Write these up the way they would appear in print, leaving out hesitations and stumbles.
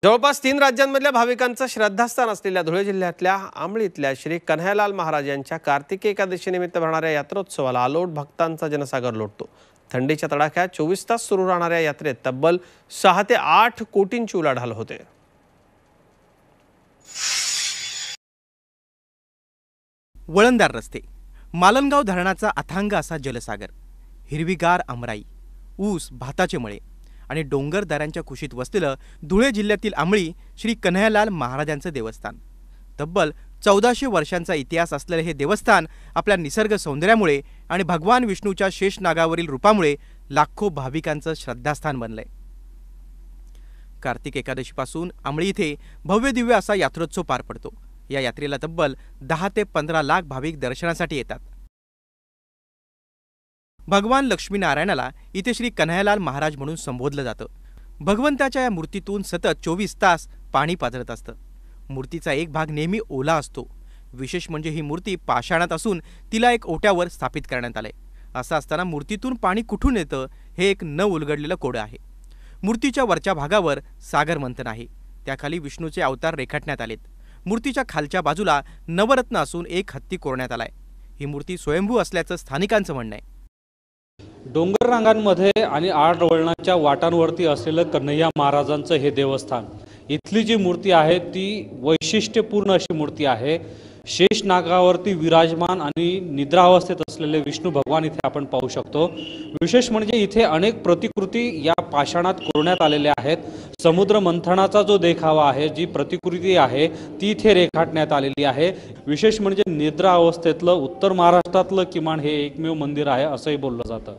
जवळपास 3 राज्यांमधल्या भाविकांचं श्रद्धास्थान असलेल्या धुळे जिल्ह्यातल्या आंबळीतल्या श्री कन्हैयालाल महाराज यांच्या कार्तिकी एकादशी निमित्त भरणाऱ्या यात्रोत्सवाला अलोट भक्तांचा जनसागर लोटतो। थंडीच्या तडाख्यात 24 तास सुरू राहणाऱ्या यात्रेत तब्बल 6 ते 8 कोटींची उलाढाल होते। वळणदार रस्ते, मालनगाव धरणाचा अथांग असा जलसागर, हिरवीगार आमराई, ऊस, भाताचे मळे आणि डोंगर दऱ्यांच्या कुशीत वसलेलं धुळे जिल्ह्यातील आंबळी श्री कन्हैयालाल महाराजांचं देवस्थान। तब्बल 1400 वर्षांचा इतिहास असलेले हे देवस्थान आपल्या निसर्ग सौंदर्यामुळे आणि भगवान विष्णूच्या शेषनागावरील रूपामुळे लाखो भाविकांचं श्रद्धास्थान बनलंय। कार्तिक एकादशीपासून आंबळी इथे भव्य दिव्य असा यात्रोत्सव पार पडतो। या यात्रेला तब्बल 10 ते 15 लाख भाविक दर्शनासाठी येतात। भगवान लक्ष्मीनारायणाला इथे श्री कन्हैयालाल महाराज म्हणून संबोधलं जातं। भगवंताच्या या मूर्तीतून सतत 24 तास पाणी पाझरत असतं। मूर्तीचा एक भाग नेहमी ओला असतो। विशेष म्हणजे ही मूर्ती पाषाणात असून तिला एक ओट्यावर स्थापित करण्यात आलंय। असं असताना मूर्तीतून पाणी कुठून येतं हे एक न उलगडलेलं कोडं आहे। मूर्तीच्या वरच्या भागावर सागर मंथन आहे, त्याखाली विष्णूचे अवतार रेखाटण्यात आलेत। मूर्तीच्या खालच्या बाजूला नवरत्न असून एक हत्ती कोरण्यात आलाय। ही मूर्ती स्वयंभू असल्याचं स्थानिकांचं म्हणणं आहे। डोंगर रांगांमध्ये आणि आडवळणाच्या वाटांवरती असलेलं कन्हैया महाराजांचं हे देवस्थान, इथली जी मूर्ती आहे ती वैशिष्ट्यपूर्ण अशी मूर्ती आहे। शेष नागावरती विराजमान आणि निद्रावस्थेत असलेले विष्णू भगवान इथे आपण पाहू शकतो। विशेष म्हणजे इथे अनेक प्रतिकृती या पाषाणात कोरण्यात आलेल्या आहेत। समुद्र मंथनाचा जो देखावा आहे, जी प्रतिकृती आहे ती इथे रेखाटण्यात आलेली आहे। विशेष म्हणजे निद्रा अवस्थेतलं उत्तर महाराष्ट्रातलं किमान हे एकमेव मंदिर आहे असंही बोललं जातं।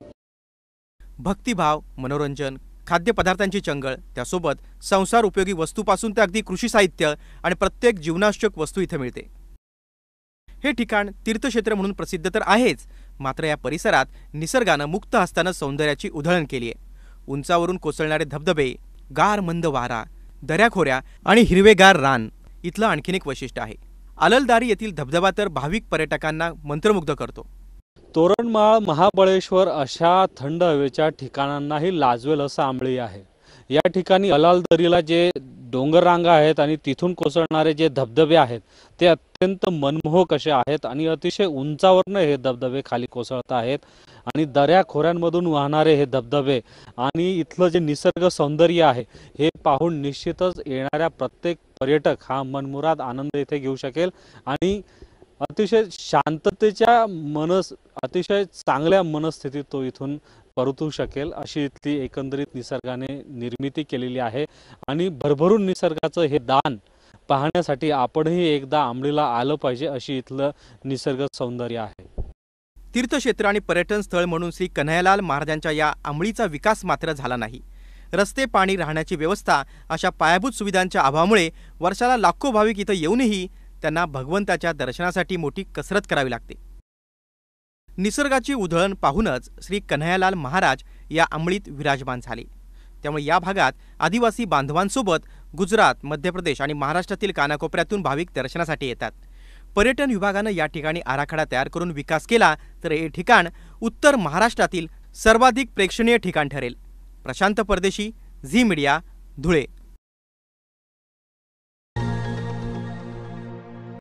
भक्तिभाव, मनोरंजन, खाद्यपदार्थांची चंगळ, त्यासोबत संसार उपयोगी वस्तूपासून ते अगदी कृषी साहित्य आणि प्रत्येक जीवनावश्यक वस्तू इथे मिळते। हे ठिकाण तीर्थक्षेत्र म्हणून प्रसिद्ध तर आहेच, मात्र या परिसरात निसर्गानं मुक्त हस्तानं सौंदर्याची उधळण केली आहे। उंचावरून कोसळणारे धबधबे, गार मंद वारा, दऱ्याखोऱ्या आणि हिरवेगार रान इथलं आणखीन एक वैशिष्ट्य आहे। अललदारी येथील धबधबा तर भाविक पर्यटकांना मंत्रमुग्ध करतो। तोरणमाळ, महाबळेश्वर अशा थंड हवेच्या ठिकाणांनाही लाजवेल असं आंबळी आहे। या ठिकाणी अलालदरीला जे डोंगर रांगा आहेत आणि तिथून कोसळणारे जे धबधबे आहेत ते अत्यंत मनमोहक असे आहेत आणि अतिशय उंचावरनं हे धबधबे खाली कोसळत आहेत आणि दऱ्या खोऱ्यांमधून वाहणारे हे धबधबे आणि इथलं जे निसर्ग सौंदर्य आहे हे पाहून निश्चितच येणाऱ्या प्रत्येक पर्यटक हा मनमुराद आनंद इथे घेऊ शकेल आणि अतिशय शांततेच्या अतिशय चांगल्या मनस्थितीत तो इथून परतू शकेल अशी इथली एकंदरीत निसर्गाने निर्मिती केलेली आहे। आणि भरभरून निसर्गाचं हे दान पाहण्यासाठी आपणही एकदा आंबळीला आलं पाहिजे अशी इथलं निसर्ग सौंदर्य आहे। तीर्थक्षेत्र आणि पर्यटन स्थळ म्हणून श्री कन्हैयालाल महाराजांच्या या आंबळीचा विकास मात्र झाला नाही। रस्ते, पाणी, राहण्याची व्यवस्था अशा पायाभूत सुविधांच्या अभावामुळे वर्षाला लाखो भाविक इथं येऊनही त्यांना भगवंताच्या दर्शनासाठी मोठी कसरत करावी लागते। निसर्गाची उधळण पाहूनच श्री कन्हैयालाल महाराज या आंबळीत विराजमान झाले। त्यामुळे या भागात आदिवासी बांधवांसोबत गुजरात, मध्य प्रदेश आणि महाराष्ट्रातील कानाकोपऱ्यातून भाविक दर्शनासाठी येतात। पर्यटन विभागानं या ठिकाणी आराखडा तयार करून विकास केला तर हे ठिकाण उत्तर महाराष्ट्रातील सर्वाधिक प्रेक्षणीय ठिकाण ठरेल। प्रशांत परदेशी, झी मीडिया, धुळे।